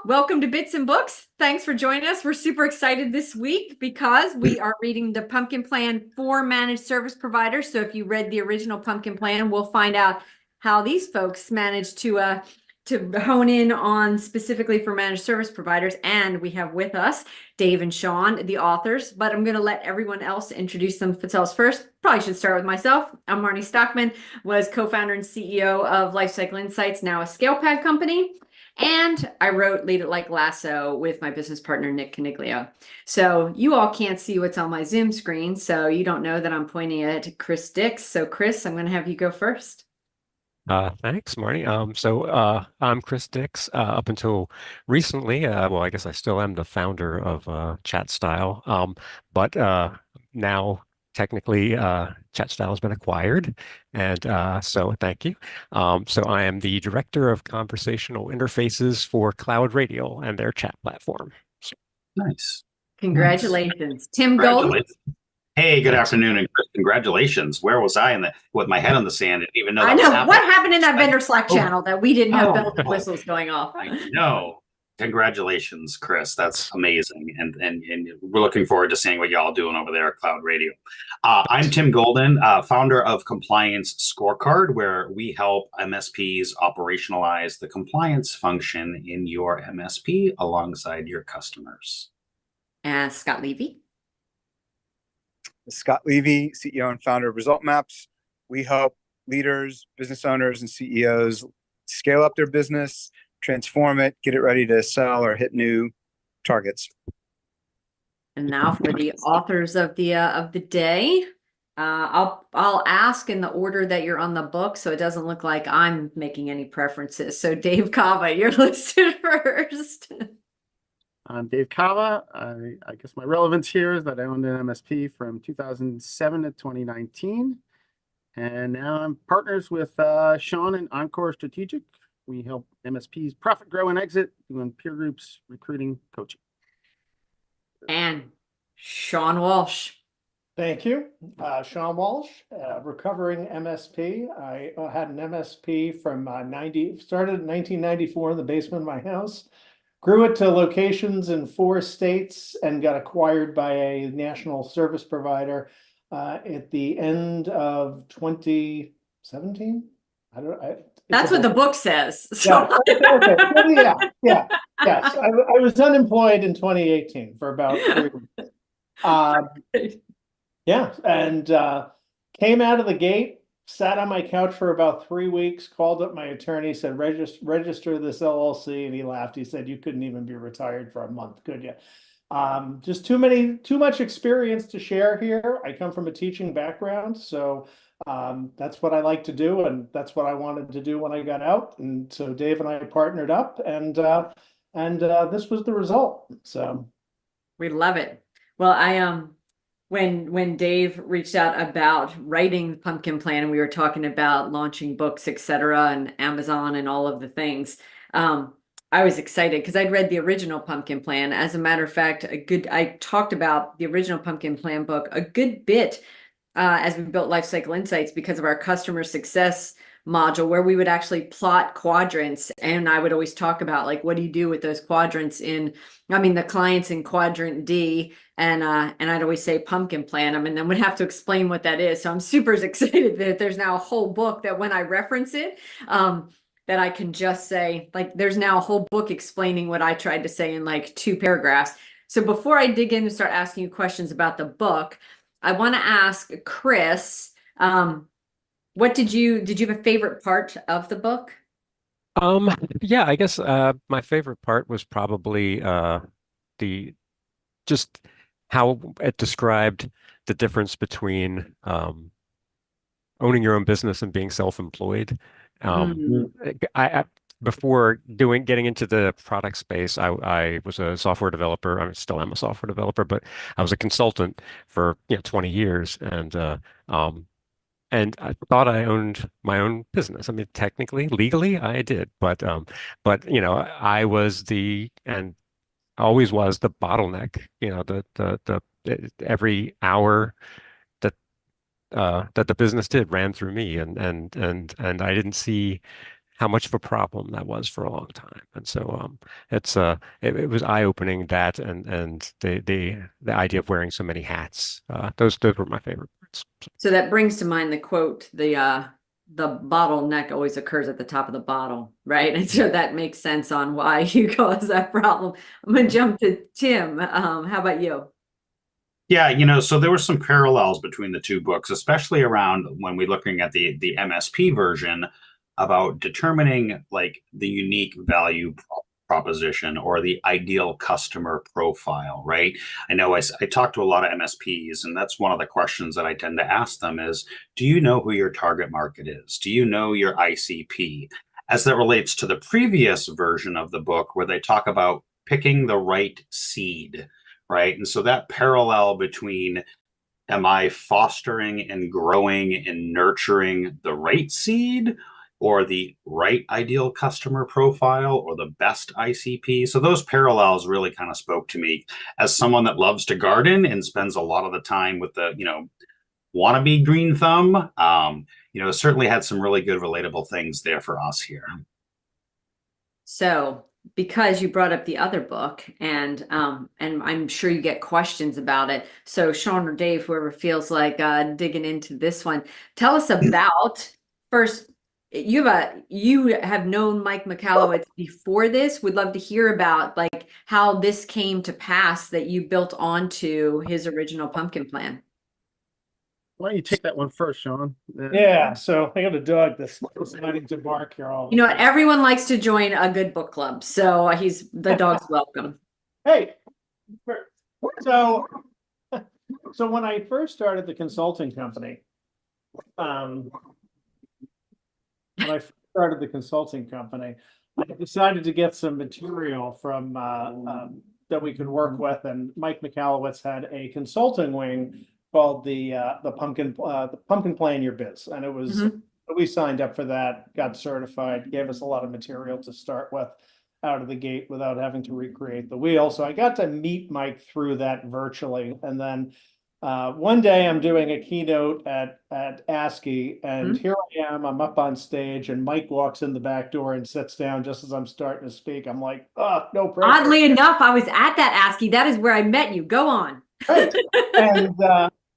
welcome to Bits and Books. Thanks for joining us. We're super excited this week because we are reading the Pumpkin Plan for managed service providers. So if you read the original Pumpkin Plan, we'll find out how these folks managed to hone in on specifically for managed service providers. And we have with us Dave and Shawn, the authors, but I'm going to let everyone else introduce themselves first. Probably should start with myself. I'm Marnie Stockman, was co-founder and CEO of Lifecycle Insights, now a ScalePad company. And I wrote Lead It Like Lasso with my business partner, Nick Caniglio. So you all can't see what's on my Zoom screen, so you don't know that I'm pointing at Chris Dix. So Chris, I'm going to have you go first. Thanks, Marty. I'm Chris Dix. Up until recently, well, I guess I still am the founder of Chat Style, but now technically Chat Style has been acquired, and so thank you. So I am the director of conversational interfaces for Cloud Radio and their chat platform. So, Nice. Congratulations. Tim Golden. Congratulations. Hey, good thanks. afternoon, and congratulations. Where was I with my head on the sand? Didn't even know I that was know. What happening. happened in that vendor Slack Oh, channel that we didn't have bells and oh, whistles going off? I know. Congratulations, Chris. That's amazing. And we're looking forward to seeing what y'all doing over there at Cloud Radio. I'm Tim Golden, founder of Compliance Scorecard, where we help MSPs operationalize the compliance function in your MSP alongside your customers. And Scott Levy. Scott Levy, CEO and founder of Result Maps. We help leaders, business owners, and CEOs scale up their business, transform it, get it ready to sell or hit new targets. And now for the authors of the day. I'll ask in the order that you're on the book, so it doesn't look like I'm making any preferences. So Dave Cava, you're listed first. I'm Dave Cava. I guess my relevance here is that I owned an MSP from 2007 to 2019. And now I'm partners with Shawn and Encore Strategic. We help MSPs profit, grow, and exit, doing peer groups, recruiting, coaching. And Shawn Walsh. Thank you. Shawn Walsh, recovering MSP. I had an MSP from started in 1994 in the basement of my house. Grew it to locations in 4 states and got acquired by a national service provider at the end of 2017. That's what the book says. So. Yeah. Okay. Yeah. Yes. I was unemployed in 2018 for about 3 weeks. Yeah. And came out of the gate. Sat on my couch for about 3 weeks, called up my attorney, said, register this LLC. And he laughed. He said, you couldn't even be retired for a month, could you? Just too much experience to share here. I come from a teaching background. So that's what I like to do. And that's what I wanted to do when I got out. And so Dave and I partnered up and this was the result. So we love it. Well, when Dave reached out about writing the Pumpkin Plan, and we were talking about launching books, etc., and Amazon and all of the things, I was excited because I'd read the original Pumpkin Plan. As a matter of fact, I talked about the original Pumpkin Plan book a good bit as we built Lifecycle Insights because of our customer success module, where we would actually plot quadrants, and I would always talk about, like, what do you do with those quadrants the clients in quadrant D, and I'd always say Pumpkin Plan them, and then would have to explain what that is. So I'm super excited that there's now a whole book that when I reference it, that I can just say, like, there's now a whole book explaining what I tried to say in like 2 paragraphs. So before I dig in and start asking you questions about the book, I want to ask Chris, what did you have a favorite part of the book? Yeah, I guess my favorite part was probably the just how it described the difference between owning your own business and being self-employed. I before getting into the product space, I was a software developer. I still am a software developer, but I was a consultant for 20 years, and I thought I owned my own business. I mean, technically, legally, I did, but I was and always was the bottleneck. The every hour that the business did ran through me, and I didn't see how much of a problem that was for a long time. And so it was eye-opening, that and the idea of wearing so many hats. Those were my favorite parts. So that brings to mind the quote, the bottleneck always occurs at the top of the bottle, right? And so that makes sense on why you cause that problem. I'm gonna jump to Tim. How about you? Yeah, so there were some parallels between the two books, especially around when we're looking at the MSP version about determining like the unique value proposition or the ideal customer profile, right? I know I talk to a lot of MSPs, and that's one of the questions that I tend to ask them is, do you know who your target market is? Do you know your ICP? As that relates to the previous version of the book where they talk about picking the right seed, right? And so that parallel between, am I fostering and growing and nurturing the right seed or the right ideal customer profile or the best ICP? So those parallels really kind of spoke to me as someone that loves to garden and spends a lot of the time with the, wannabe green thumb. Certainly had some really good relatable things there for us here. So, because you brought up the other book, and I'm sure you get questions about it. So, Shawn or Dave, whoever feels like digging into this one, tell us about first. You have known Mike Michalowicz before this. Would love to hear about like how this came to pass that you built onto his original pumpkin plan. Why don't you take that one first, Shawn? Yeah, so I got a dog that's deciding to bark here all. You know what? Everyone likes to join a good book club, so the dog's welcome. Hey, so when I first started the consulting company, I decided to get some material from that we could work with, and Mike Michalowicz had a consulting wing called the Pumpkin Plan Your Biz, and it was we signed up for that, got certified, gave us a lot of material to start with out of the gate without having to recreate the wheel. So I got to meet Mike through that virtually, and then one day I'm doing a keynote at ASCII, and here I am, I'm up on stage, and Mike walks in the back door and sits down just as I'm starting to speak. I'm like, oh, no pressure. Oddly enough, I was at that ASCII. That is where I met you. Go on. Right. And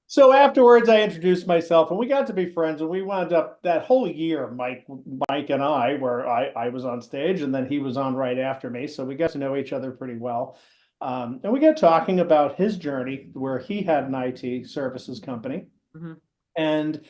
so afterwards I introduced myself, and we got to be friends, and we wound up that whole year, Mike and I, where I was on stage and then he was on right after me. So we got to know each other pretty well. And we got talking about his journey where he had an IT services company. And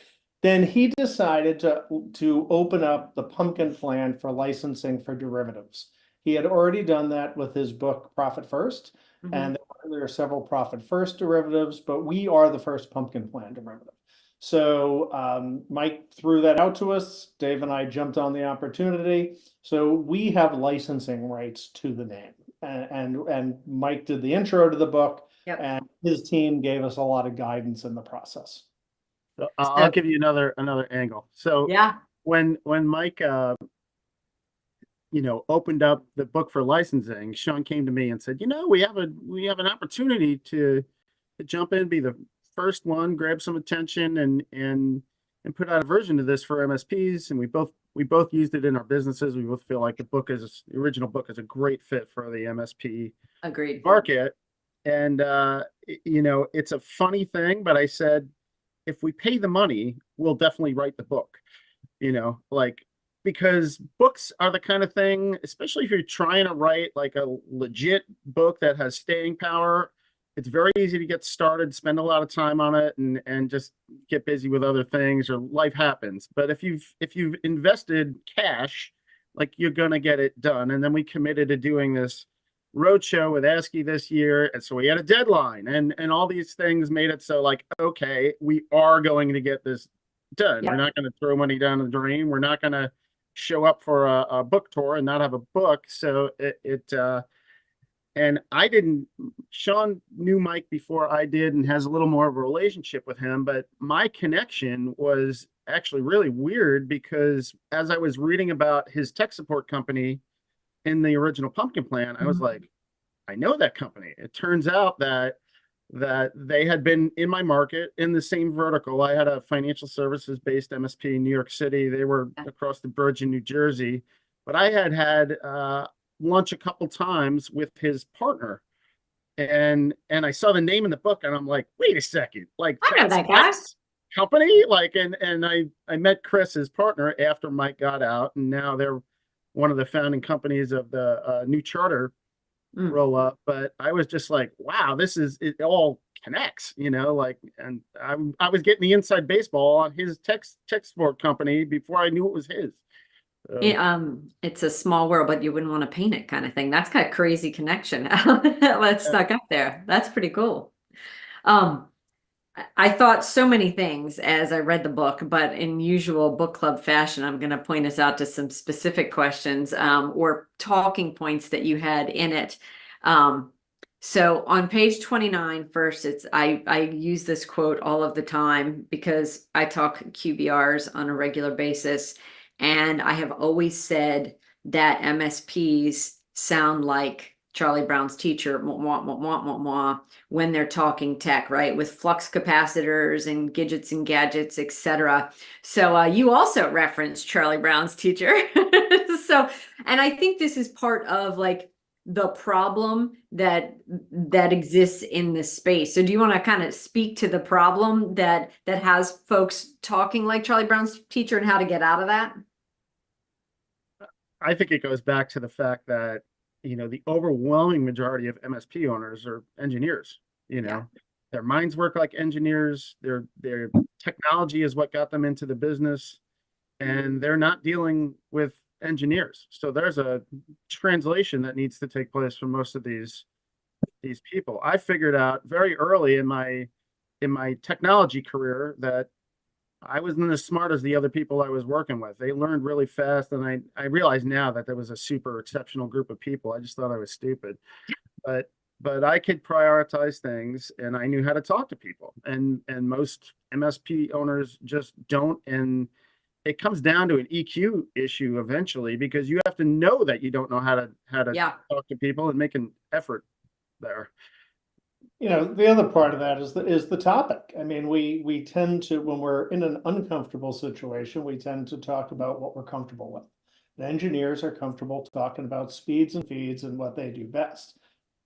then he decided to open up the Pumpkin Plan for licensing for derivatives. He had already done that with his book, Profit First. And there are several Profit First derivatives, but we are the first Pumpkin Plan derivative. So Mike threw that out to us. Dave and I jumped on the opportunity. So we have licensing rights to the name. And Mike did the intro to the book, and his team gave us a lot of guidance in the process. So I'll give you another angle. So when Mike opened up the book for licensing, Shawn came to me and said, we have an opportunity to jump in, be the first one, grab some attention, and put out a version of this for MSPs. And we both used it in our businesses. We both feel like the original book is a great fit for the MSP market. And it's a funny thing, but I said, if we pay the money, we'll definitely write the book. Because books are the kind of thing, especially if you're trying to write like a legit book that has staying power, it's very easy to get started, spend a lot of time on it, and just get busy with other things, or life happens. But if you've invested cash, like, you're gonna get it done. And then we committed to doing this roadshow with ASCII this year, and so we had a deadline, and all these things made it so, like, okay, we are going to get this done. We're not going to throw money down the drain. We're not going to show up for a book tour and not have a book. So and I didn't, Shawn knew Mike before I did and has a little more of a relationship with him, but my connection was actually really weird, because as I was reading about his tech support company in the original Pumpkin Plan, I was like, I know that company. It turns out that that they had been in my market in the same vertical. I had a financial services based MSP in New York City. They were across the bridge in New Jersey, but I had lunch a couple times with his partner, and I saw the name in the book, and I'm like, wait a second, like I know that guy. company, like, and I met Chris, his partner, after Mike got out, and now they're one of the founding companies of the new charter roll up. But I was just like, wow, it all connects, like, and I was getting the inside baseball on his tech sport company before I knew it was his. It's a small world, but you wouldn't want to paint it kind of thing. That's kind of crazy connection that stuck up there. That's pretty cool. I thought so many things as I read the book, but in usual book club fashion, I'm going to point us out to some specific questions or talking points that you had in it. So on page 29, first, I use this quote all of the time because I talk QBRs on a regular basis, and I have always said that MSPs sound like Charlie Brown's teacher, when they're talking tech, right? With flux capacitors and gadgets, etc. So you also referenced Charlie Brown's teacher. And I think this is part of like the problem that exists in this space. So do you want to kind of speak to the problem that has folks talking like Charlie Brown's teacher and how to get out of that? I think it goes back to the fact that the overwhelming majority of MSP owners are engineers. Their minds work like engineers. Their technology is what got them into the business, and they're not dealing with engineers. So there's a translation that needs to take place for most of these people. I figured out very early in my technology career that I wasn't as smart as the other people I was working with. They learned really fast, and I realize now that there was a super exceptional group of people. I just thought I was stupid, but I could prioritize things, and I knew how to talk to people. And most MSP owners just don't. And it comes down to an EQ issue eventually, because you have to know that you don't know how to talk to people and make an effort there. The other part of that is the topic. I mean, we tend to, when we're in an uncomfortable situation, we tend to talk about what we're comfortable with. And engineers are comfortable talking about speeds and feeds and what they do best.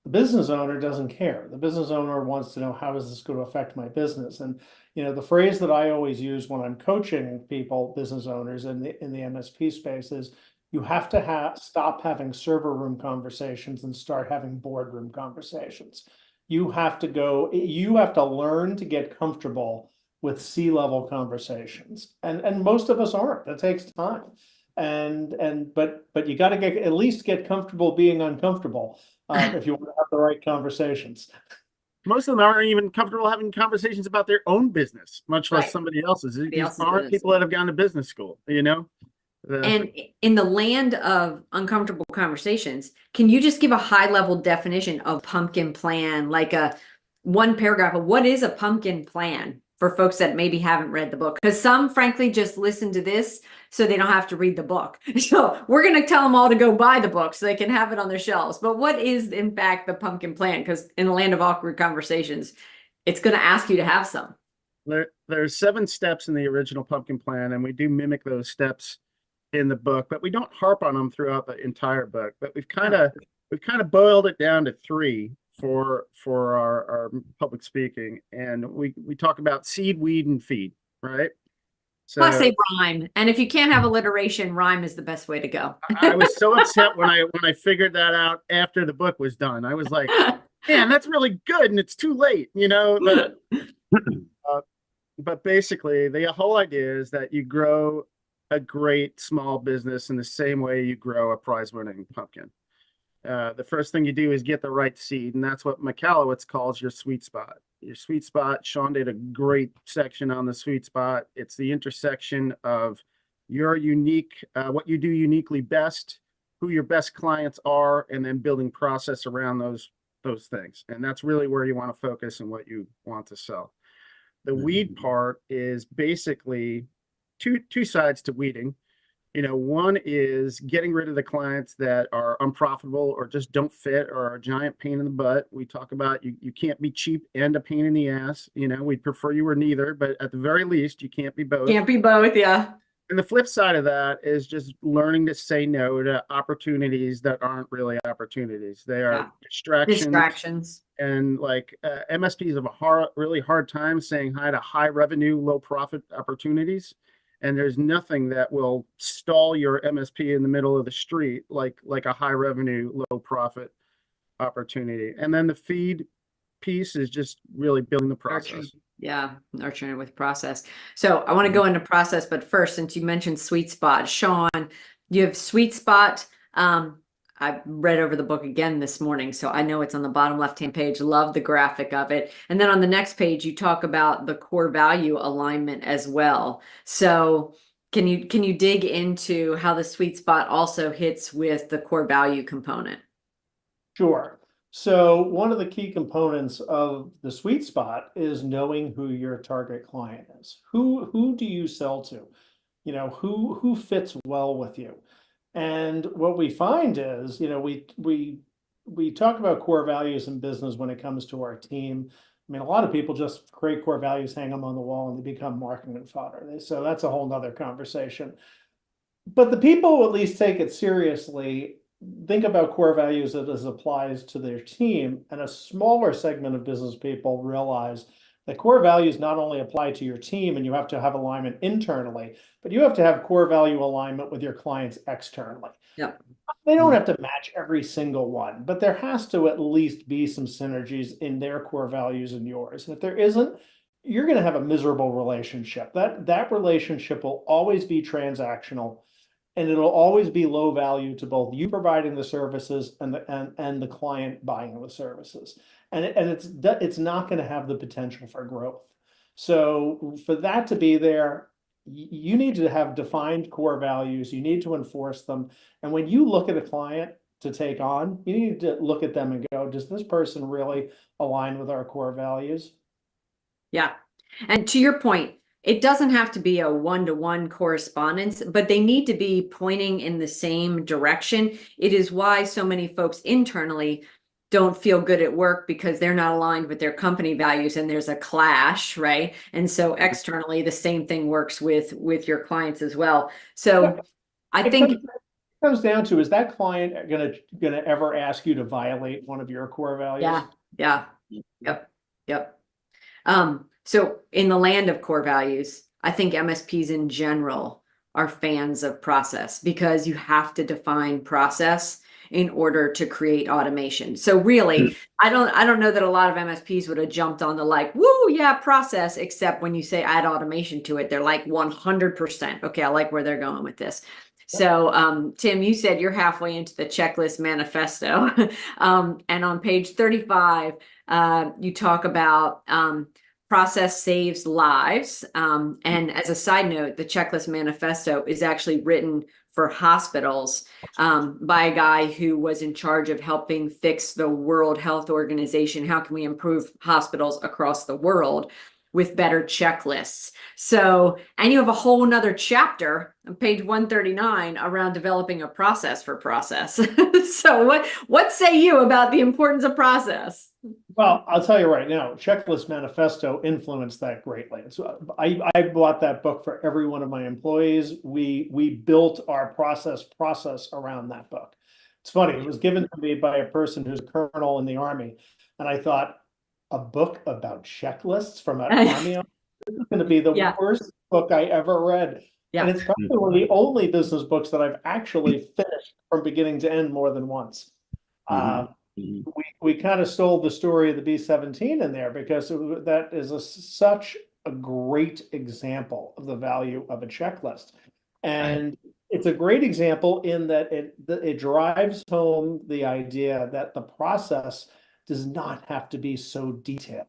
The business owner doesn't care. The business owner wants to know, how is this going to affect my business? And the phrase that I always use when I'm coaching people, business owners in the MSP space, is you have to stop having server room conversations and start having boardroom conversations. You have to learn to get comfortable with C-level conversations. And most of us aren't. That takes time. But you got to at least get comfortable being uncomfortable if you want to have the right conversations. Most of them aren't even comfortable having conversations about their own business, much less Right. somebody else's. These aren't business. people that have gone to business school, And in the land of uncomfortable conversations, can you just give a high level definition of pumpkin plan, like a one paragraph of what is a pumpkin plan for folks that maybe haven't read the book? Because some frankly just listen to this so they don't have to read the book. So we're going to tell them all to go buy the book so they can have it on their shelves. But what is in fact the pumpkin plan? Because in the land of awkward conversations, it's going to ask you to have some. There's 7 steps in the original pumpkin plan, and we do mimic those steps in the book, but we don't harp on them throughout the entire book. But we've kind of boiled it down to 3 for our public speaking, and we talk about seed, weed, and feed, right? So Plus a rhyme, and if you can't have alliteration, rhyme is the best way to go. I was so upset when I figured that out after the book was done. I was like, man, that's really good, and it's too late, But basically, the whole idea is that you grow a great small business in the same way you grow a prize-winning pumpkin. The first thing you do is get the right seed, and that's what Michalowicz calls your sweet spot. Your sweet spot, Shawn did a great section on the sweet spot. It's the intersection of your unique, what you do uniquely best, who your best clients are, and then building process around those things. And that's really where you want to focus and what you want to sell. The weed part is basically two sides to weeding. One is getting rid of the clients that are unprofitable or just don't fit or are a giant pain in the butt. We talk about you can't be cheap and a pain in the ass. We'd prefer you were neither, but at the very least, you can't be both. Can't be both, yeah. And the flip side of that is just learning to say no to opportunities that aren't really opportunities. They are distractions. And MSPs have a really hard time saying hi to high revenue, low profit opportunities. And there's nothing that will stall your MSP in the middle of the street like a high revenue, low profit opportunity. And then the feed piece is just really building the process. Nurturing it with process. So I want to go into process, but first, since you mentioned sweet spot, Shawn, you have sweet spot. I read over the book again this morning, so I know it's on the bottom left-hand page. Love the graphic of it. And then on the next page, you talk about the core value alignment as well. So can you dig into how the sweet spot also hits with the core value component? Sure. So one of the key components of the sweet spot is knowing who your target client is. Who do you sell to? Who fits well with you? And what we find is, we talk about core values in business when it comes to our team. I mean, a lot of people just create core values, hang them on the wall, and they become marketing fodder. So that's a whole nother conversation. But the people who at least take it seriously think about core values as applies to their team, and a smaller segment of business people realize that core values not only apply to your team and you have to have alignment internally, but you have to have core value alignment with your clients externally. Yep. They don't have to match every single one, but there has to at least be some synergies in their core values and yours. And if there isn't, you're going to have a miserable relationship. That relationship will always be transactional. And it'll always be low value to both you providing the services and the client buying the services. And it's not going to have the potential for growth. So for that to be there, you need to have defined core values. You need to enforce them. And when you look at a client to take on, you need to look at them and go, does this person really align with our core values? Yeah. And to your point, it doesn't have to be a one-to-one correspondence, but they need to be pointing in the same direction. It is why so many folks internally don't feel good at work because they're not aligned with their company values and there's a clash, right? And so externally, the same thing works with your clients as well. So I think it comes down to, is that client gonna ever ask you to violate one of your core values? Yep. So in the land of core values, I think MSPs in general are fans of process because you have to define process in order to create automation. So really, I don't know that a lot of MSPs would have jumped on the woo, yeah, process, except when you say add automation to it, they're like 100%. Okay, I like where they're going with this. So, Tim, you said you're halfway into the checklist manifesto. And on page 35, you talk about process saves lives. And as a side note, the checklist manifesto is actually written for hospitals by a guy who was in charge of helping fix the World Health Organization. How can we improve hospitals across the world with better checklists? So, and you have a whole nother chapter on page 139 around developing a process for process. So what say you about the importance of process? Well, I'll tell you right now, Checklist Manifesto influenced that greatly. So I bought that book for every one of my employees. We built our process around that book. It's funny, it was given to me by a person who's a colonel in the Army. And I thought, a book about checklists from an Army officer is going to be the worst book I ever read. Yeah. And it's probably one of the only business books that I've actually finished from beginning to end more than once. We kind of stole the story of the B-17 in there because that is such a great example of the value of a checklist. And it's a great example in that it drives home the idea that the process does not have to be so detailed,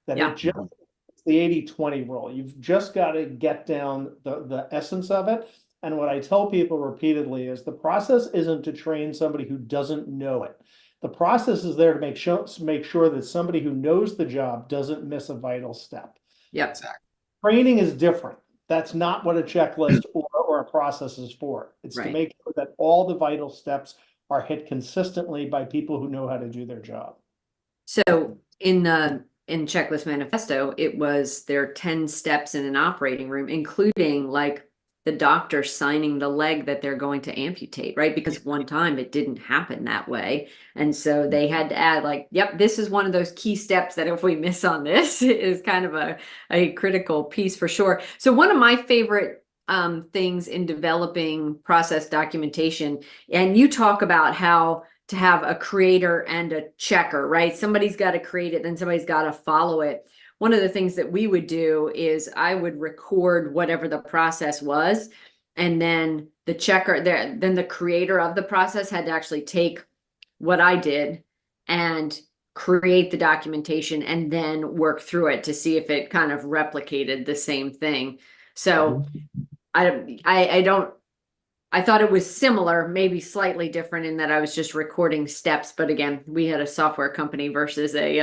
that it's the 80-20 rule. You've just got to get down the essence of it. And what I tell people repeatedly is the process isn't to train somebody who doesn't know it. The process is there to make sure that somebody who knows the job doesn't miss a vital step. Yep. Exactly. Training is different. That's not what a checklist or a process is for. It's to Right. make sure that all the vital steps are hit consistently by people who know how to do their job. So in Checklist Manifesto, it was there are 10 steps in an operating room, including like the doctor signing the leg that they're going to amputate, right? Because one time it didn't happen that way. And so they had to add like, yep, this is one of those key steps that if we miss on this is kind of a critical piece for sure. So one of my favorite things in developing process documentation, and you talk about how to have a creator and a checker, right? Somebody's got to create it, then somebody's got to follow it. One of the things that we would do is I would record whatever the process was, and then the checker there, then the creator of the process had to actually take what I did and create the documentation and then work through it to see if it kind of replicated the same thing. So I thought it was similar, maybe slightly different in that I was just recording steps. But again, we had a software company versus a,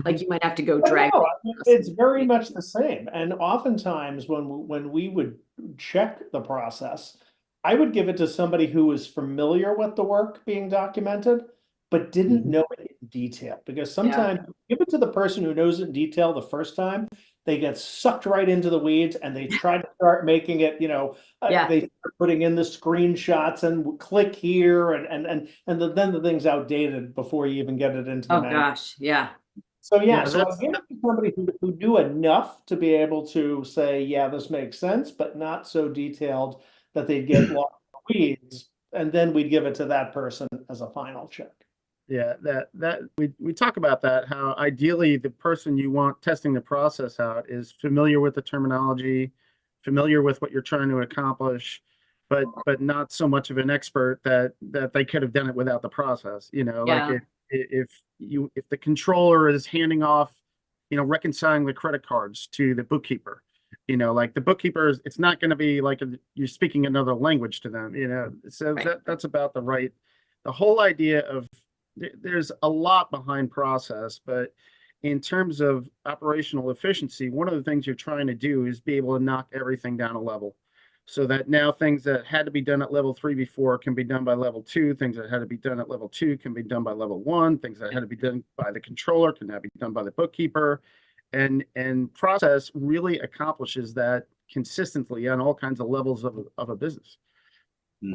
like you might have to go drag. No, it's very much the same. And oftentimes when we would check the process, I would give it to somebody who was familiar with the work being documented, but didn't know it in detail. Because sometimes give it to the person who knows it in detail the first time, they get sucked right into the weeds and they try to start making it, they start putting in the screenshots and click here and then the thing's outdated before you even get it into the manual. Gosh, yeah. So so I give it to somebody who knew enough to be able to say, yeah, this makes sense, but not so detailed that they'd get lost in the weeds, and then we'd give it to that person as a final check. Yeah, that we talk about that, how ideally the person you want testing the process out is familiar with the terminology, familiar with what you're trying to accomplish, but not so much of an expert that they could have done it without the process. Like if the controller is handing off, reconciling the credit cards to the bookkeeper, like the bookkeeper it's not going to be like you're speaking another language to them, so Right. that's about the whole idea of there's a lot behind process, but in terms of operational efficiency, one of the things you're trying to do is be able to knock everything down a level so that now things that had to be done at level 3 before can be done by level 2, things that had to be done at level 2 can be done by level 1, things that had to be done by the controller can now be done by the bookkeeper. And process really accomplishes that consistently on all kinds of levels of a business.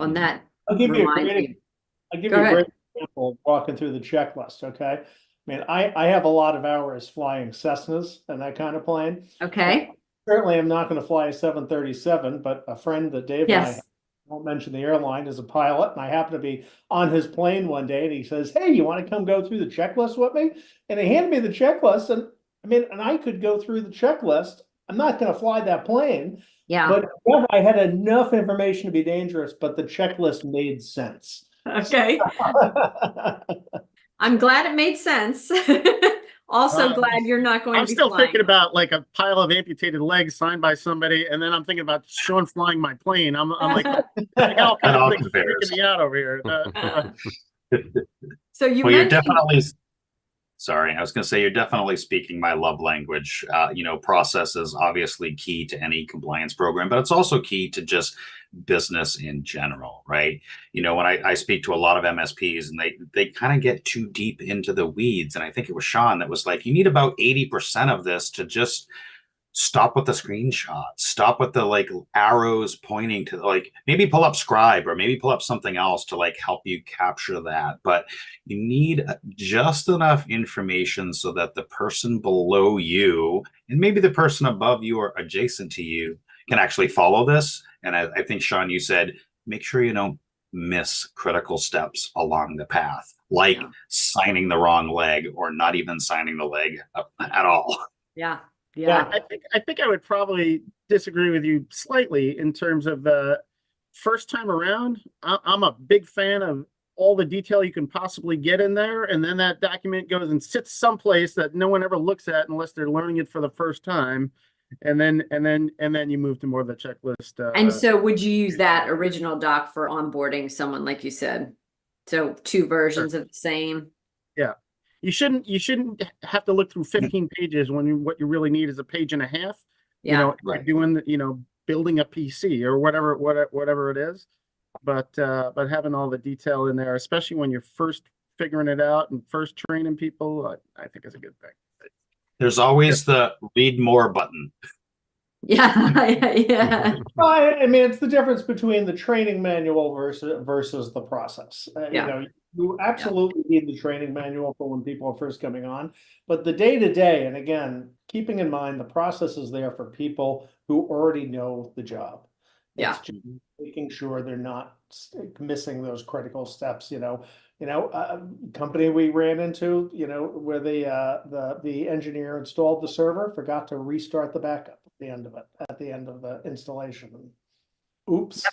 On that, I'll give you a reminds great me. example walking through the checklist. Okay. I mean, I have a lot of hours flying Cessnas and that kind of plane. Okay. Certainly I'm not going to fly a 737, but a friend that Dave and I Yes. won't mention the airline is a pilot, and I happen to be on his plane one day and he says, "Hey, you want to come go through the checklist with me?" And he handed me the checklist, and I could go through the checklist. I'm not going to fly that plane. Yeah. But I had enough information to be dangerous, but the checklist made sense. Okay. I'm glad it made sense. Also glad you're not going to I'm be still flying. thinking about like a pile of amputated legs signed by somebody, and then I'm thinking about Shawn flying my plane. I'm like, I got all kinds of things freaking me out over here. So you Well, you're mentioned definitely, sorry, I was going to say you're definitely speaking my love language. Process is obviously key to any compliance program, but it's also key to just business in general, right? When I speak to a lot of MSPs and they kind of get too deep into the weeds, and I think it was Shawn that was like, you need about 80% of this to just stop with the screenshot, stop with the like arrows pointing to like maybe pull up Scribe or maybe pull up something else to like help you capture that. But you need just enough information so that the person below you and maybe the person above you or adjacent to you can actually follow this. And I think, Shawn, you said, make sure you don't miss critical steps along the path, like signing the wrong leg or not even signing the leg at all. Yeah. I think I would probably disagree with you slightly in terms of the first time around. I'm a big fan of all the detail you can possibly get in there, and then that document goes and sits someplace that no one ever looks at unless they're learning it for the first time. And then you move to more of the checklist. And so would you use that original doc for onboarding someone, like you said? So 2 versions of the same. Yeah. You shouldn't have to look through 15 pages when what you really need is a page and a half. Yeah. Right. Doing building a PC or whatever it is. But having all the detail in there, especially when you're first figuring it out and first training people, I think is a good thing. There's always the read more button. Yeah, yeah. Well, I mean, it's the difference between the training manual versus the process. Yeah. You know, you absolutely need the training manual for when people are first coming on, but the day to day, and again, keeping in mind the process is there for people who already know the job. Yeah. It's just making sure they're not missing those critical steps. Company we ran into, where the engineer installed the server, forgot to restart the backup at the end of it, at the end of the installation. Oops.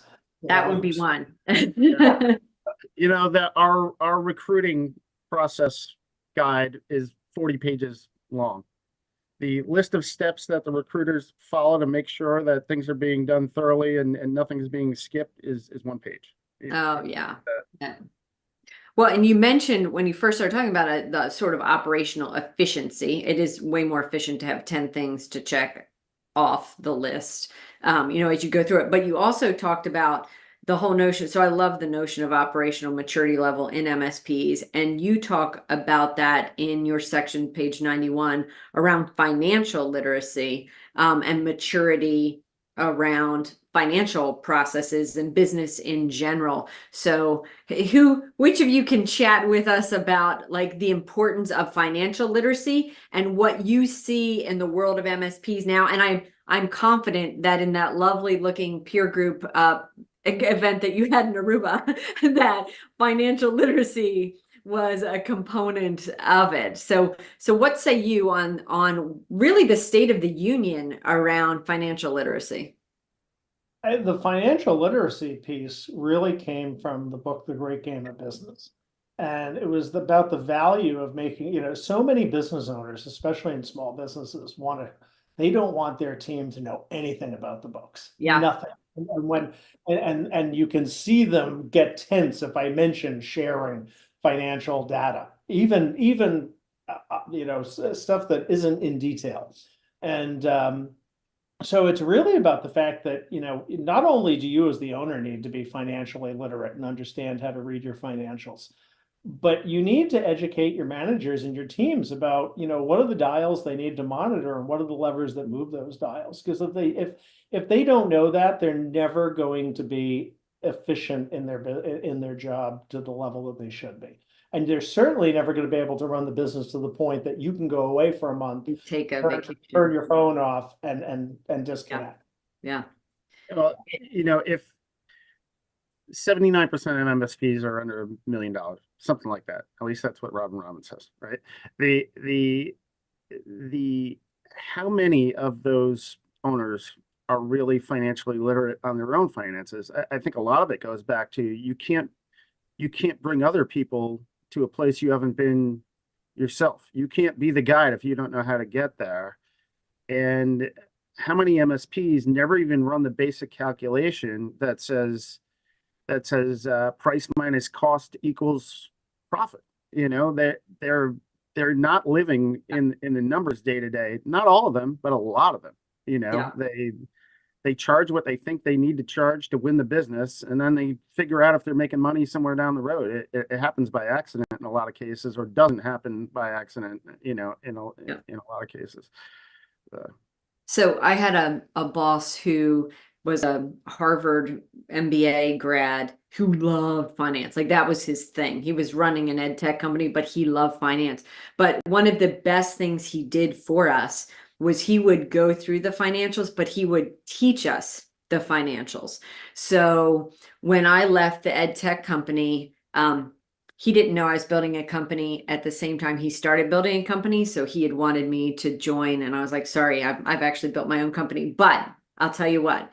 That would be one. That our recruiting process guide is 40 pages long. The list of steps that the recruiters follow to make sure that things are being done thoroughly and nothing is being skipped is 1 page. Oh, yeah. Yeah. Well, and you mentioned when you first started talking about it, the sort of operational efficiency. It is way more efficient to have 10 things to check off the list, as you go through it. But you also talked about the whole notion. So I love the notion of operational maturity level in MSPs. And you talk about that in your section, page 91, around financial literacy and maturity around financial processes and business in general. So which of you can chat with us about like the importance of financial literacy and what you see in the world of MSPs now? And I'm confident that in that lovely looking peer group event that you had in Aruba, that financial literacy was a component of it. So what say you on really the state of the union around financial literacy? The financial literacy piece really came from the book, The Great Game of Business. And it was about the value of making, so many business owners, especially in small businesses, they don't want their team to know anything about the books. Yeah. Nothing. And you can see them get tense if I mention sharing financial data, even stuff that isn't in detail. And so it's really about the fact that, not only do you as the owner need to be financially literate and understand how to read your financials, but you need to educate your managers and your teams about, what are the dials they need to monitor and what are the levers that move those dials? Because if they don't know that, they're never going to be efficient in their job to the level that they should be. And they're certainly never going to be able to run the business to the point that you can go away for a month, take a vacation, turn your phone off and disconnect. Yeah. Well, if 79% of MSPs are under $1 million, something like that. At least that's what Robin Robbins says, right? How many of those owners are really financially literate on their own finances? I think a lot of it goes back to you can't bring other people to a place you haven't been yourself. You can't be the guide if you don't know how to get there. And how many MSPs never even run the basic calculation that says price minus cost equals profit? They're not living in the numbers day to day. Not all of them, but a lot of them. Yeah. They charge what they think they need to charge to win the business, and then they figure out if they're making money somewhere down the road. It happens by accident in a lot of cases, or doesn't happen by accident, in a lot of cases. So I had a boss who was a Harvard MBA grad who loved finance. Like that was his thing. He was running an ed tech company, but he loved finance. But one of the best things he did for us was he would go through the financials, but he would teach us the financials. So when I left the ed tech company, he didn't know I was building a company at the same time he started building a company. So he had wanted me to join. And I was like, sorry, I've actually built my own company. But I'll tell you what,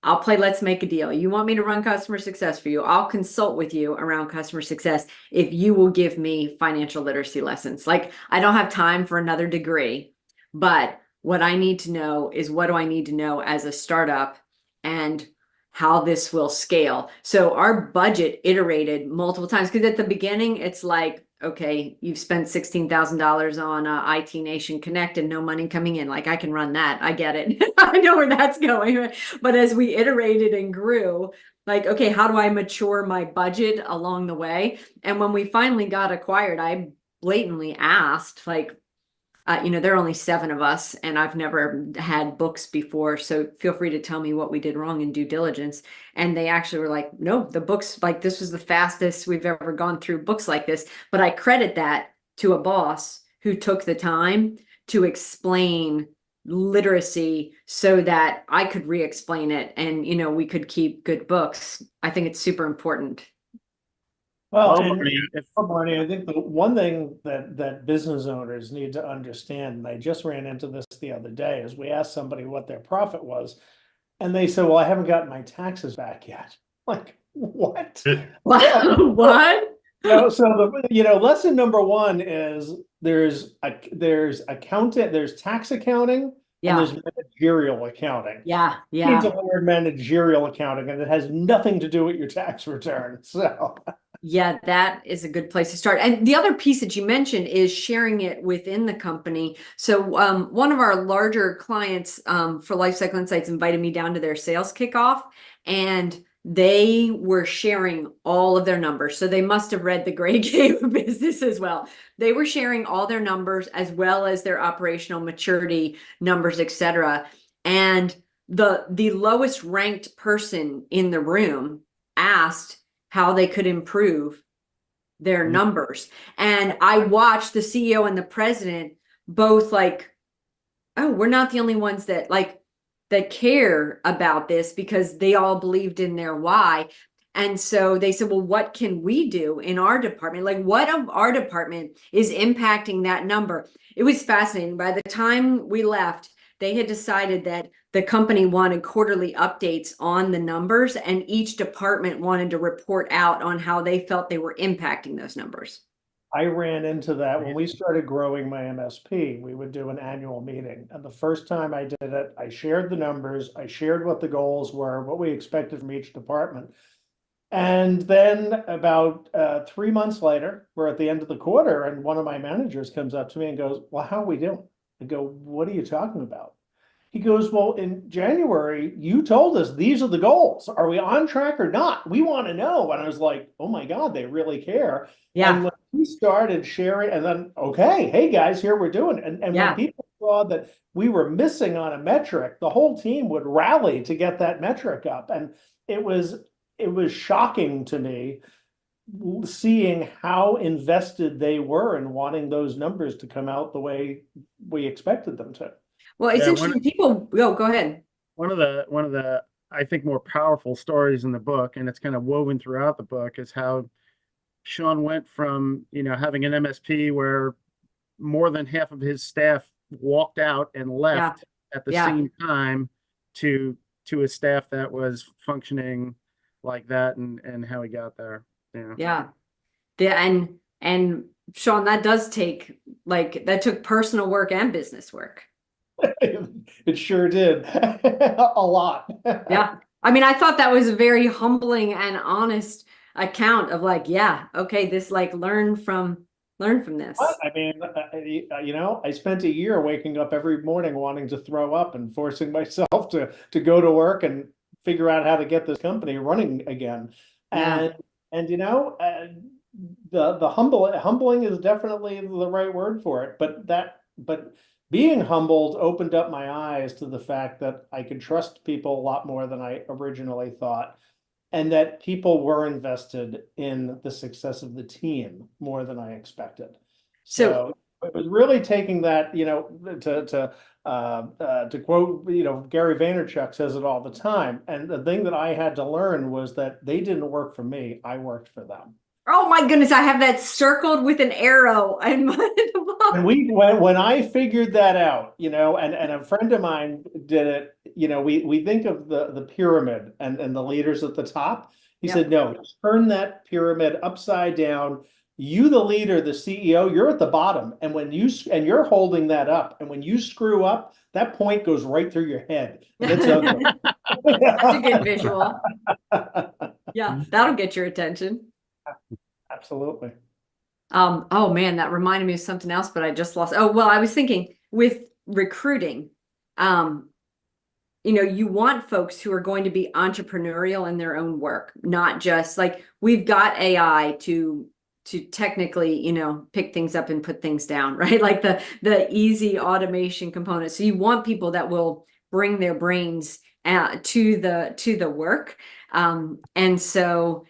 I'll play let's make a deal. You want me to run customer success for you? I'll consult with you around customer success if you will give me financial literacy lessons. Like I don't have time for another degree, but what I need to know is what do I need to know as a startup and how this will scale. So our budget iterated multiple times because at the beginning it's like, okay, you've spent $16,000 on IT Nation Connect and no money coming in. Like I can run that. I get it. I know where that's going. But as we iterated and grew, like, okay, how do I mature my budget along the way? And when we finally got acquired, I blatantly asked, like, there are only 7 of us, and I've never had books before. So feel free to tell me what we did wrong in due diligence. And they actually were like, no, the books, like this was the fastest we've ever gone through books like this. But I credit that to a boss who took the time to explain literacy so that I could re-explain it and, we could keep good books. I think it's super important. Well, Well, and Marnie, if Marnie, I think the one thing that business owners need to understand, and I just ran into this the other day, is we asked somebody what their profit was, and they said, "Well, I haven't gotten my taxes back yet." Like, what? What? Lesson number one is there's accountant, there's tax accounting, and Yeah, there's managerial accounting. yeah, You need yeah. to learn managerial accounting, and it has nothing to do with your tax return. So. Yeah, that is a good place to start. And the other piece that you mentioned is sharing it within the company. So one of our larger clients for Lifecycle Insights invited me down to their sales kickoff, and they were sharing all of their numbers. So they must have read the gray game of business as well. They were sharing all their numbers as well as their operational maturity numbers, etc. And the lowest ranked person in the room asked how they could improve their numbers. And I watched the CEO and the president both like, oh, we're not the only ones that care about this, because they all believed in their why. And so they said, well, what can we do in our department? Like, what of our department is impacting that number? It was fascinating. By the time we left, they had decided that the company wanted quarterly updates on the numbers, and each department wanted to report out on how they felt they were impacting those numbers. I ran into that when we started growing my MSP. We would do an annual meeting. And the first time I did it, I shared the numbers, I shared what the goals were, what we expected from each department. And then about 3 months later, we're at the end of the quarter, and one of my managers comes up to me and goes, "Well, how are we doing?" I go, "What are you talking about?" He goes, "Well, in January, you told us these are the goals. Are we on track or not? We want to know." And I was like, oh my God, they really care. Yeah. And when he started sharing, and then, okay, hey guys, here we're doing it. And Yeah. when people saw that we were missing on a metric, the whole team would rally to get that metric up. And it was shocking to me seeing how invested they were in wanting those numbers to come out the way we expected them to. Well, it's Yeah, interesting. People go ahead. one of the I think more powerful stories in the book, and it's kind of woven throughout the book, is how Shawn went from having an MSP where more than half of his staff walked out and left at the same time to a staff that was functioning like that, and how he got there. Yeah. And Shawn, that does take that took personal work and business work. It sure did. A lot. Yeah. I mean, I thought that was a very humbling and honest account of okay, this learn from this. I mean, I spent a year waking up every morning wanting to throw up and forcing myself to go to work and figure out how to get this company running again. Yeah. And the humbling is definitely the right word for it. But being humbled opened up my eyes to the fact that I could trust people a lot more than I originally thought, and that people were invested in the success of the team more than I expected. So it was really taking that, to quote, Gary Vaynerchuk says it all the time. And the thing that I had to learn was that they didn't work for me. I worked for them. Oh my goodness, I have that circled with an arrow in my book. And when I figured that out, and a friend of mine did it, we think of the pyramid and the leaders at the top. He said, no, turn that pyramid upside down. You, the leader, the CEO, you're at the bottom. And you're holding that up. And when you screw up, that point goes right through your head. It's ugly. That's a good visual. Yeah, that'll get your attention. Absolutely. Oh man, that reminded me of something else, but I just lost. Oh, well, I was thinking with recruiting, you want folks who are going to be entrepreneurial in their own work, not just like we've got AI to technically, pick things up and put things down, right? Like the easy automation component. So you want people that will bring their brains to the work. And so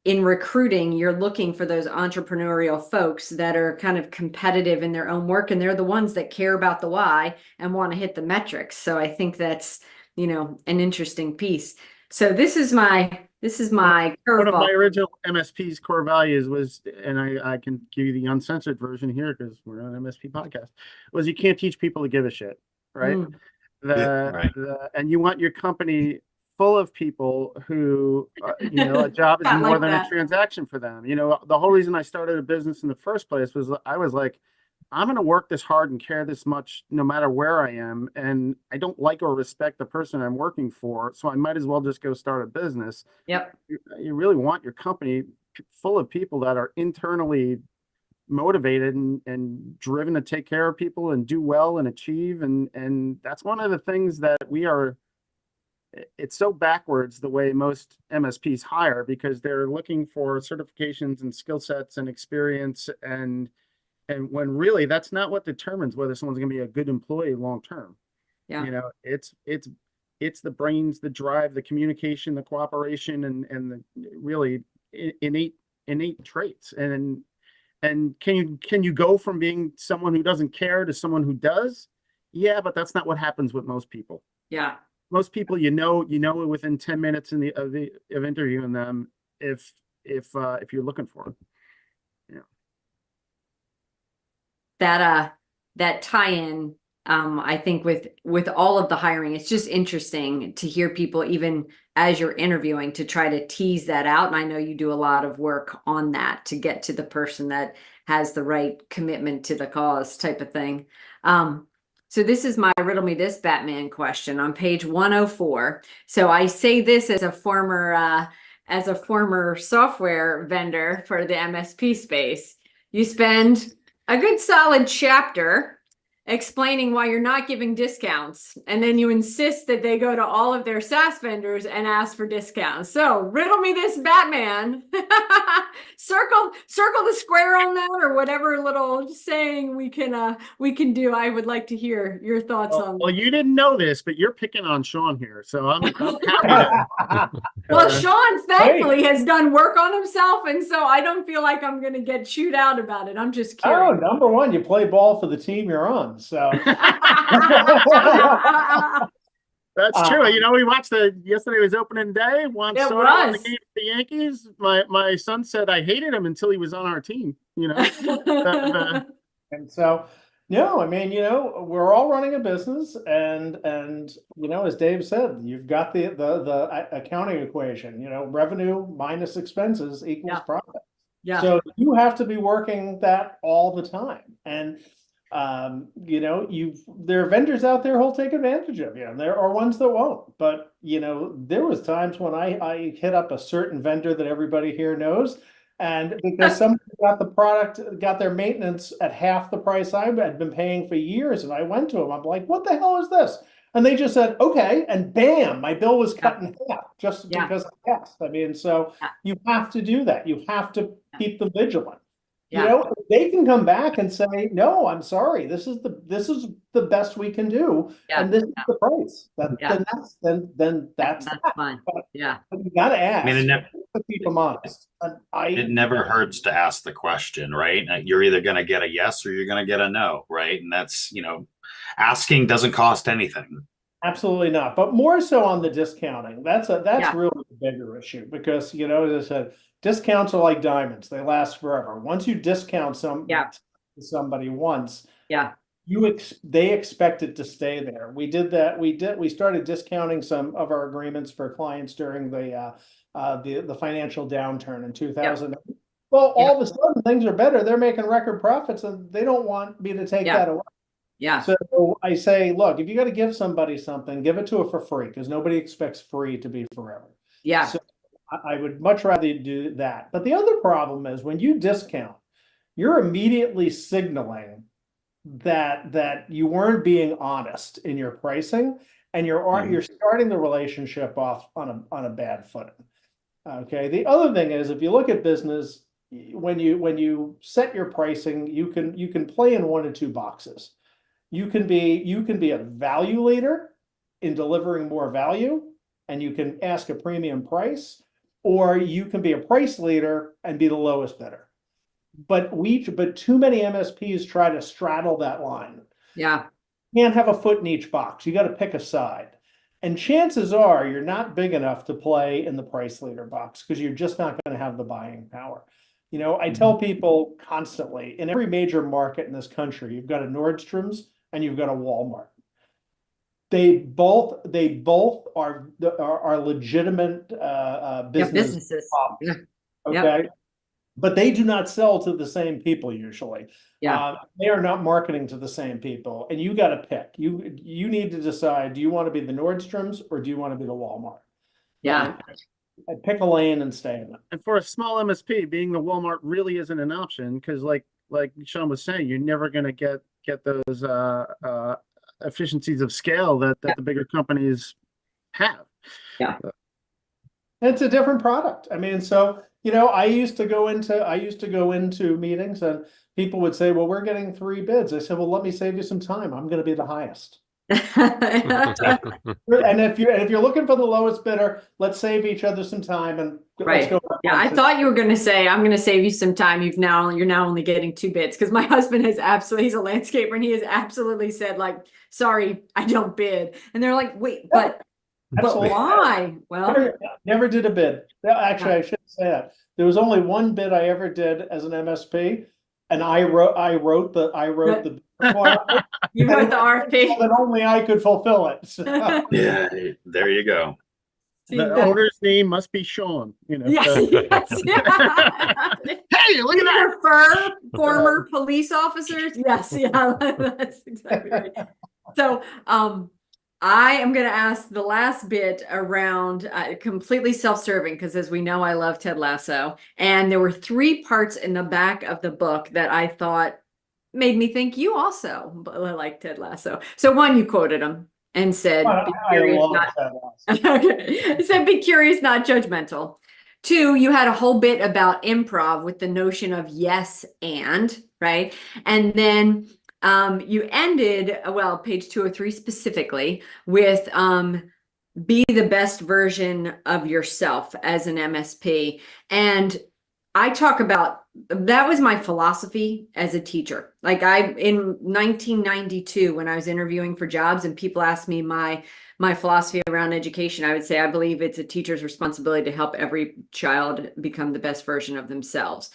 in recruiting, you're looking for those entrepreneurial folks that are kind of competitive in their own work, and they're the ones that care about the why and want to hit the metrics. So I think that's, an interesting piece. So this is my One of my curveball. original MSP's core values was, and I can give you the uncensored version here because we're on an MSP podcast, was you can't teach people to give a shit, right? Mm, Right. And you want your company full of people who, a job is Not more like than a that. transaction for them. The whole reason I started a business in the first place was I was like, I'm going to work this hard and care this much no matter where I am. And I don't like or respect the person I'm working for. So I might as well just go start a business. Yep. You really want your company full of people that are internally motivated and driven to take care of people and do well and achieve. And that's one of the things that it's so backwards the way most MSPs hire because they're looking for certifications and skill sets and experience and when really that's not what determines whether someone's going to be a good employee long term. Yeah. It's the brains, the drive, the communication, the cooperation, and the really innate traits. And can you go from being someone who doesn't care to someone who does? Yeah, but that's not what happens with most people. Yeah. Most people, within 10 minutes of interviewing them, if you're looking for them. That tie-in, I think with all of the hiring, it's just interesting to hear people even as you're interviewing to try to tease that out. And I know you do a lot of work on that to get to the person that has the right commitment to the cause type of thing. So this is my riddle me this Batman question on page 104. So I say this as a former software vendor for the MSP space. You spend a good solid chapter explaining why you're not giving discounts. And then you insist that they go to all of their SaaS vendors and ask for discounts. So riddle me this, Batman. circle the square on that or whatever little saying we can do. I would like to hear your thoughts on Well, that. you didn't know this, but you're picking on Shawn here. So I'm happy to. Well, Shawn thankfully has done work on himself, and so I don't feel like I'm going to get chewed out about it. I'm just Oh, curious. number one, you play ball for the team you're on. So That's true. We watched yesterday was opening day. Juan It Soto won the was. game for the Yankees. My son said I hated him until he was on our team. and so, no, I mean, we're all running a business, and as Dave said, you've got the accounting equation. Revenue minus expenses equals Yeah. profit. Yeah. So you have to be working that all the time, and there are vendors out there who'll take advantage of you, and there are ones that won't. But there was times when I hit up a certain vendor that everybody here knows, and because somebody got their maintenance at half the price I had been paying for years, and I went to them, I'm like, "What the hell is this?" And they just said, "Okay," and bam, my bill was cut in half just because I asked. I mean, so you have to do that. You have to keep them vigilant. They can come back and say, "No, I'm sorry. This is the best we can do, and this is the price." Then that's fine. Yeah, but you gotta ask. I mean, To keep them honest. it never hurts to ask the question, right? You're either going to get a yes or you're going to get a no, right? And that's asking doesn't cost anything. Absolutely not, but more so on the discounting. That's really the bigger issue because as I said, discounts are like diamonds; they last forever. Once you discount somebody once, they expect it to stay there. We did that. We started discounting some of our agreements for clients during the financial downturn in 2000. Well, all of a sudden things are better. They're making record profits, and they don't want me to take that away. Yeah. So I say, look, if you got to give somebody something, give it to her for free because nobody expects free to be forever. Yeah. So I would much rather do that. But the other problem is when you discount, you're immediately signaling that you weren't being honest in your pricing, and you're starting the relationship off on a bad footing. Okay. The other thing is, if you look at business, when you set your pricing, you can play in one of two boxes. You can be a value leader in delivering more value, and you can ask a premium price, or you can be a price leader and be the lowest bidder. But too many MSPs try to straddle that line. Yeah. You can't have a foot in each box. You got to pick a side. And chances are you're not big enough to play in the price leader box, because you're just not going to have the buying power. You know, I tell people constantly, in every major market in this country, you've got a Nordstrom's and you've got a Walmart. They both are legitimate Businesses. Yeah. Okay. But they do not sell to the same people usually. Yeah. They are not marketing to the same people, and you got to pick. You need to decide: do you want to be the Nordstrom's or do you want to be the Walmart? Yeah. And pick a lane and stay in it. And for a small MSP, being the Walmart really isn't an option, because like Shawn was saying, you're never going to get those efficiencies of scale that the bigger companies have. Yeah. It's a different product. I mean, so, you know, I used to go into meetings and people would say, well, we're getting 3 bids. I said, well, let me save you some time. I'm going to be the highest. And if you're looking for the lowest bidder, let's save each other some time and let's go. Yeah, I thought you were going to say, I'm going to save you some time. You're now only getting 2 bids, because my husband he's a landscaper, and he has absolutely said, like, sorry, I don't bid. And they're like, wait, but why? Well, never did a bid. Actually, I shouldn't say that. There was only one bid I ever did as an MSP, and I wrote the you wrote the RFP, that only I could fulfill it. So. Yeah, there you go. The owner's name must be Shawn. You know. Yes. Hey, look at that. Prefer former police officers? Yes. Yeah. That's exactly right. So, I am going to ask the last bit around completely self-serving, because as we know, I love Ted Lasso. And there were 3 parts in the back of the book that I thought made me think you also like Ted Lasso. So one, you quoted him and said, be curious, okay. Said, be curious, not judgmental. 2, you had a whole bit about improv with the notion of yes and, right? And then you ended, well, page 203 specifically, with be the best version of yourself as an MSP. And I talk about, that was my philosophy as a teacher. Like in 1992, when I was interviewing for jobs and people asked me my philosophy around education, I would say, I believe it's a teacher's responsibility to help every child become the best version of themselves.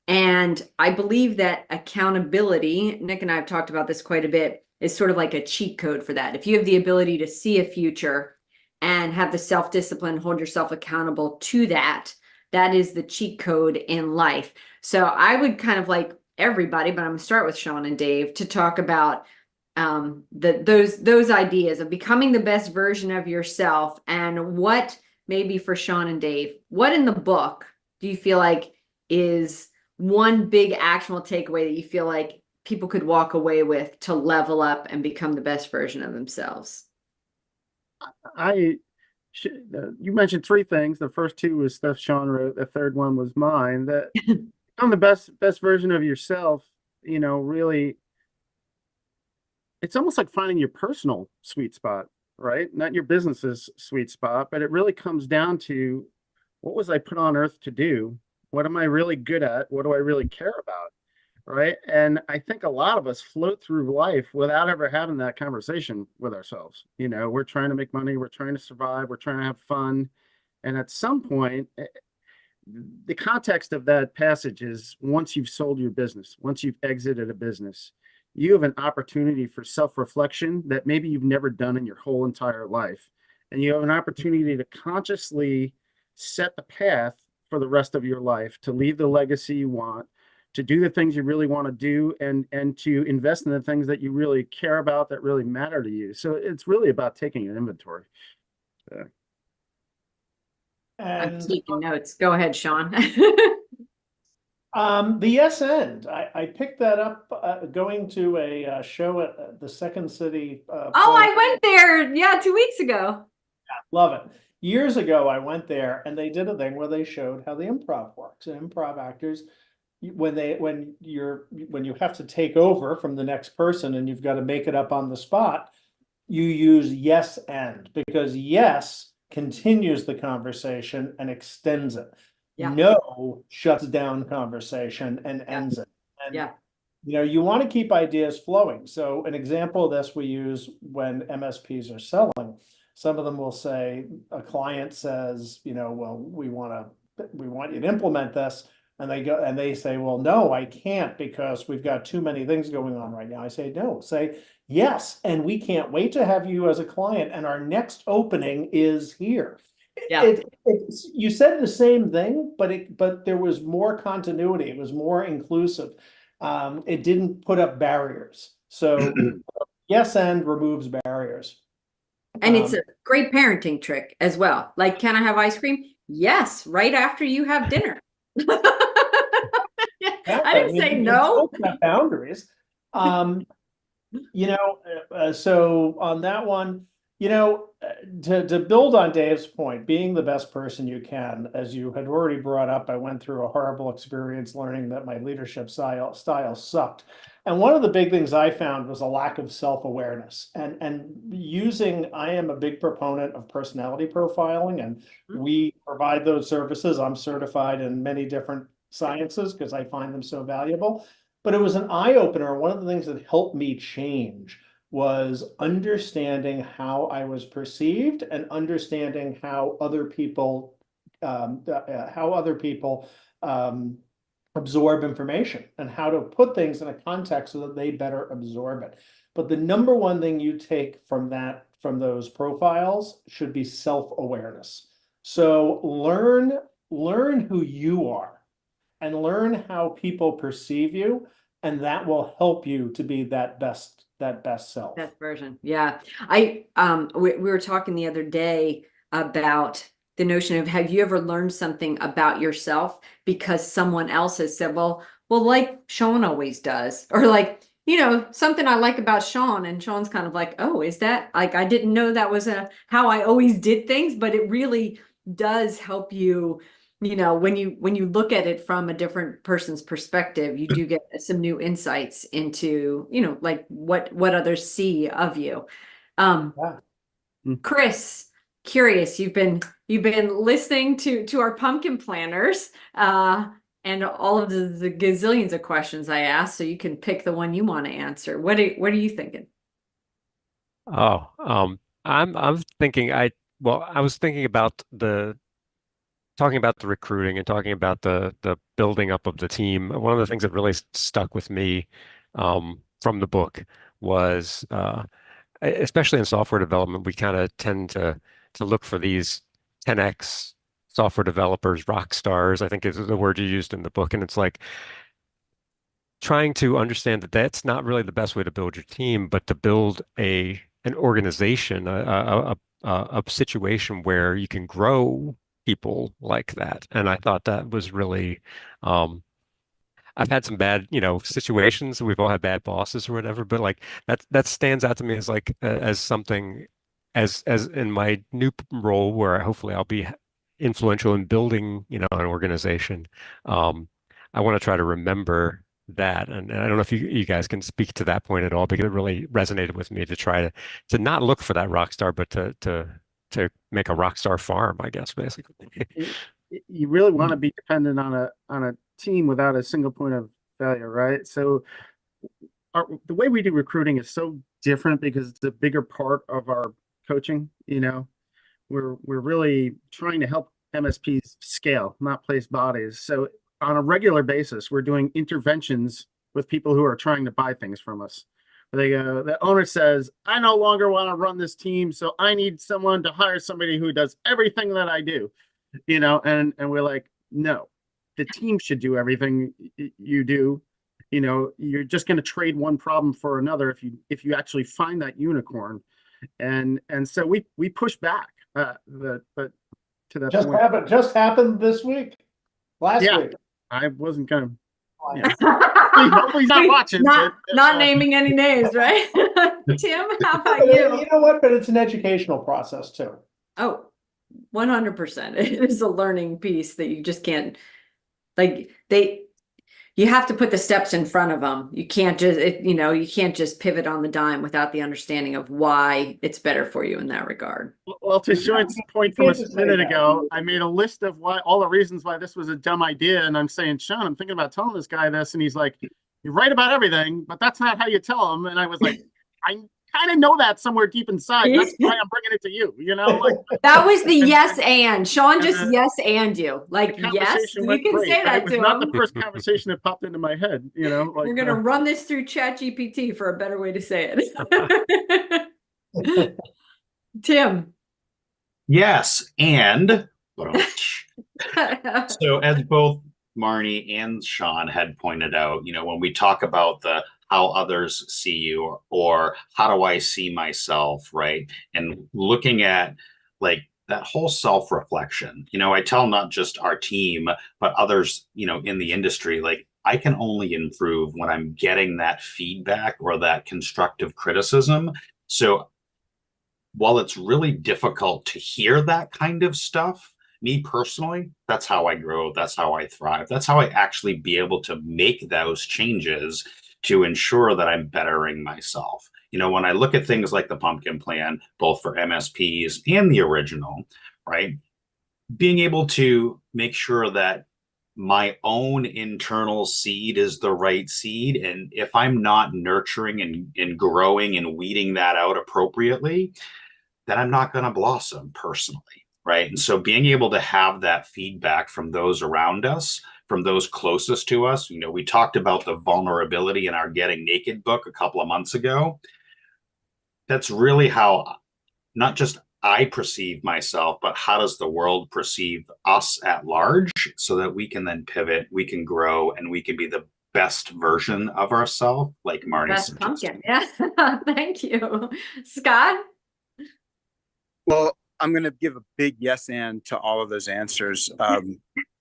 And I believe that accountability, Nick and I have talked about this quite a bit, is sort of like a cheat code for that. If you have the ability to see a future and have the self-discipline, hold yourself accountable to that, that is the cheat code in life. So I would kind of like everybody, but I'm gonna start with Shawn and Dave to talk about those ideas of becoming the best version of yourself, and what, maybe for Shawn and Dave, what in the book do you feel like is one big actionable takeaway that you feel like people could walk away with to level up and become the best version of themselves? You mentioned 3 things. The first 2 was stuff Shawn wrote. The third one was mine. That become the best version of yourself. You know, really, it's almost like finding your personal sweet spot, right? Not your business's sweet spot, but it really comes down to, what was I put on earth to do? What am I really good at? What do I really care about? Right. And I think a lot of us float through life without ever having that conversation with ourselves. You know, we're trying to make money, we're trying to survive, we're trying to have fun. And at some point, the context of that passage is, once you've sold your business, once you've exited a business, you have an opportunity for self-reflection that maybe you've never done in your whole entire life. And you have an opportunity to consciously set the path for the rest of your life, to leave the legacy you want, to do the things you really want to do, and to invest in the things that you really care about, that really matter to you. So it's really about taking an inventory. I'm taking notes. Go ahead, Shawn. The yes end. I picked that up going to a show at the Second City. Oh, I went there. Yeah, 2 weeks ago. Love it. Years ago, I went there and they did a thing where they showed how the improv works. And improv actors, when you have to take over from the next person and you've got to make it up on the spot, you use yes and, because yes continues the conversation and extends it. Yeah. No shuts down conversation and ends it. And Yeah. you want to keep ideas flowing. So an example of this we use when MSPs are selling. Some of them will say, a client says, well, we want you to implement this. And they say, well, no, I can't because we've got too many things going on right now. I say, no, say yes. And we can't wait to have you as a client. And our next opening is here. Yeah. You said the same thing, but there was more continuity. It was more inclusive. It didn't put up barriers. So yes, and removes barriers. And it's a great parenting trick as well. Like, can I have ice cream? Yes, right after you have dinner. I didn't say no. Boundaries. So on that one, to build on Dave's point, being the best person you can, as you had already brought up, I went through a horrible experience learning that my leadership style sucked. And one of the big things I found was a lack of self-awareness and I am a big proponent of personality profiling, and we provide those services. I'm certified in many different sciences because I find them so valuable. But it was an eye-opener. One of the things that helped me change was understanding how I was perceived and understanding how other people absorb information and how to put things in a context so that they better absorb it. But the number one thing you take from those profiles should be self-awareness. So learn who you are and learn how people perceive you, and that will help you to be that best self. Best version. Yeah. We were talking the other day about the notion of, have you ever learned something about yourself because someone else has said, well, like Shawn always does, or like, something I like about Shawn, and Shawn's kind of like, oh, is that, like, I didn't know that was how I always did things, but it really does help you. When you look at it from a different person's perspective, you do get some new insights into, like what others see of you. Chris, curious, you've been listening to our pumpkin planners, and all of the gazillions of questions I asked, so you can pick the one you want to answer. What are you thinking? Oh, I'm thinking I was thinking about talking about the recruiting and talking about the building up of the team. One of the things that really stuck with me from the book was especially in software development, we kind of tend to look for these 10x software developers, rock stars, I think is the word you used in the book. And it's like trying to understand that that's not really the best way to build your team, but to build an organization, a situation where you can grow people like that. And I thought that was really, I've had some bad, situations. We've all had bad bosses or whatever, but like that stands out to me as like as something as in my new role where hopefully I'll be influential in building, an organization. I want to try to remember that, and I don't know if you guys can speak to that point at all, because it really resonated with me to try to not look for that rock star, but to make a rock star farm, I guess, basically. You really want to be dependent on a team without a single point of failure, right? So the way we do recruiting is so different because it's a bigger part of our coaching. We're really trying to help MSPs scale, not place bodies. So on a regular basis, we're doing interventions with people who are trying to buy things from us. The owner says, I no longer want to run this team, so I need someone to hire somebody who does everything that I do. And we're like, no, the team should do everything you do. You're just going to trade one problem for another if you actually find that unicorn. And so we push back. But to that just point, happened this week, last week. I wasn't gonna. Yeah. Hopefully he's not watching. Not naming any names, right? Tim, how about you? You know what? But it's an educational process too. Oh, 100%. It is a learning piece that you just can't, like, you have to put the steps in front of them. You can't just, you can't just pivot on the dime without the understanding of why it's better for you in that regard. Well, to Sean's point from a minute ago, I made a list of all the reasons why this was a dumb idea. And I'm saying, Sean, I'm thinking about telling this guy this. And he's like, you're right about everything, but that's not how you tell him. And I was like, I kind of know that somewhere deep inside. That's why I'm bringing it to you, like that was the yes and Sean just yes and you like yes you can great, say that it was to not him. the first conversation that popped into my head, like we're gonna run this through ChatGPT for a better way to say it. Tim. Yes, and so as both Marnie and Shawn had pointed out, when we talk about how others see you or how do I see myself, right? And looking at like that whole self-reflection, I tell not just our team, but others, in the industry, like I can only improve when I'm getting that feedback or that constructive criticism. So while it's really difficult to hear that kind of stuff, me personally, that's how I grow. That's how I thrive. That's how I actually be able to make those changes to ensure that I'm bettering myself. When I look at things like the pumpkin plan, both for MSPs and the original, right? Being able to make sure that my own internal seed is the right seed. And if I'm not nurturing and growing and weeding that out appropriately, then I'm not going to blossom personally. Right. And so being able to have that feedback from those around us, from those closest to us, we talked about the vulnerability in our Getting Naked book a couple of months ago. That's really how not just I perceive myself, but how does the world perceive us at large so that we can then pivot, we can grow, and we can be the best version of ourselves, like Marnie Best suggested. pumpkin. Yeah. Thank you. Scott? Well, I'm going to give a big yes and to all of those answers.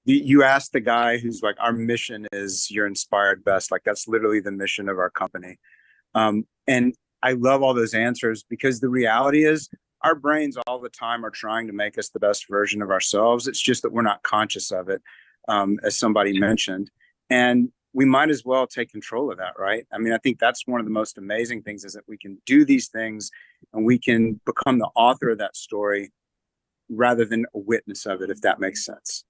You asked the guy who's like, our mission is you're inspired best. Like that's literally the mission of our company. And I love all those answers because the reality is our brains all the time are trying to make us the best version of ourselves. It's just that we're not conscious of it, as somebody mentioned. And we might as well take control of that, right? I mean, I think that's one of the most amazing things is that we can do these things and we can become the author of that story rather than a witness of it, if that makes sense.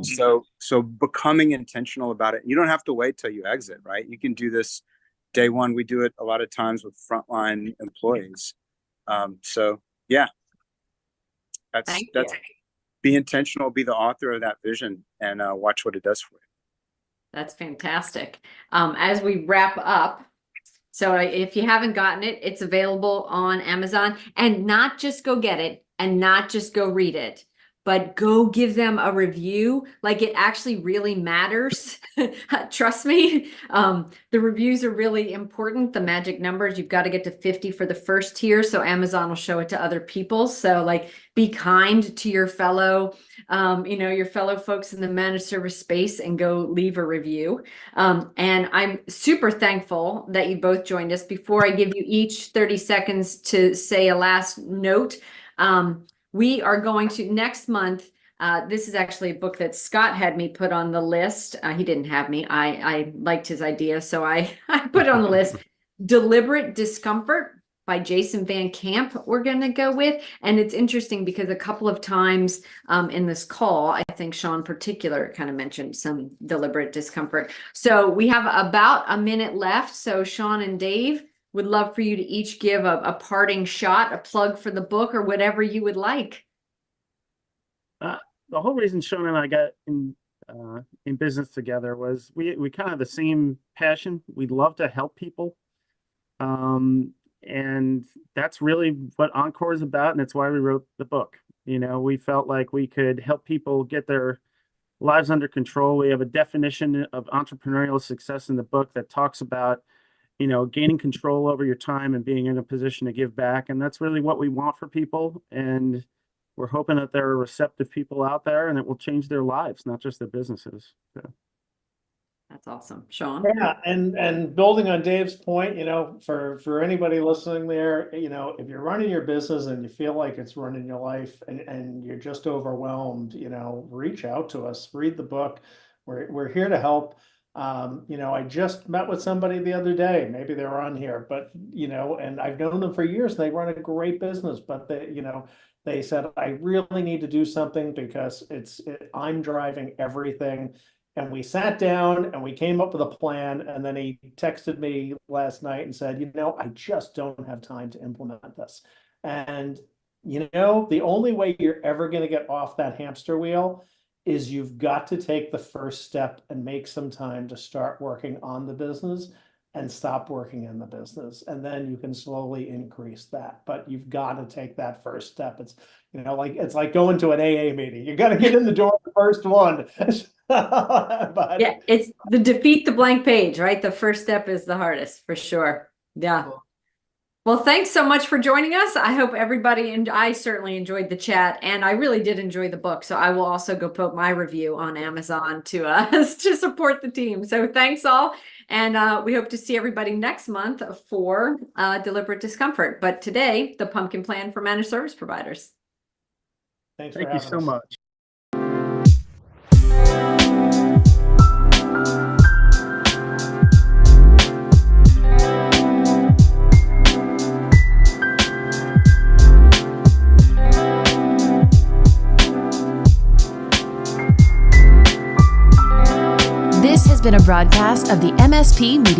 So becoming intentional about it. You don't have to wait till you exit, right? You can do this day one. We do it a lot of times with frontline employees. So yeah, that's be intentional, be the author of that vision, and watch what it does for you. That's fantastic. As we wrap up, so if you haven't gotten it, it's available on Amazon, and not just go get it and not just go read it, but go give them a review. Like it actually really matters. Trust me. The reviews are really important. The magic numbers, you've got to get to 50 for the first tier. So Amazon will show it to other people. So like be kind to your fellow, your fellow folks in the managed service space and go leave a review. And I'm super thankful that you both joined us. Before I give you each 30 seconds to say a last note, we are going to next month. This is actually a book that Scott had me put on the list. He didn't have me. I liked his idea, so I put it on the list. Deliberate Discomfort by Jason Van Camp we're going to go with. And it's interesting because a couple of times in this call, I think Shawn in particular kind of mentioned some deliberate discomfort. So we have about a minute left. So Shawn and Dave, would love for you to each give a parting shot, a plug for the book or whatever you would like. The whole reason Shawn and I got in business together was we kind of have the same passion. We love to help people. And that's really what Encore is about. And that's why we wrote the book. We felt like we could help people get their lives under control. We have a definition of entrepreneurial success in the book that talks about gaining control over your time and being in a position to give back. And that's really what we want for people. And we're hoping that there are receptive people out there and it will change their lives, not just their businesses. So. That's awesome. Shawn? Yeah, and building on Dave's point, for anybody listening there, if you're running your business and you feel like it's running your life and you're just overwhelmed, reach out to us, read the book. We're here to help. I just met with somebody the other day, maybe they were on here, but and I've known them for years. They run a great business, but they said, I really need to do something because I'm driving everything. And we sat down and we came up with a plan. And then he texted me last night and said, I just don't have time to implement this. And, the only way you're ever going to get off that hamster wheel is you've got to take the first step and make some time to start working on the business and stop working in the business. And then you can slowly increase that. But you've got to take that first step. It's, it's like going to an AA meeting. You got to get in the door the first one. But Yeah, it's the defeat the blank page, right? The first step is the hardest for sure. Yeah. Well, thanks so much for joining us. I hope everybody, and I certainly enjoyed the chat, and I really did enjoy the book. So I will also go put my review on Amazon to support the team. So thanks all. And we hope to see everybody next month for Deliberate Discomfort. But today, the pumpkin plan for managed service providers. Thank you so much. This has been a broadcast of the MSP Media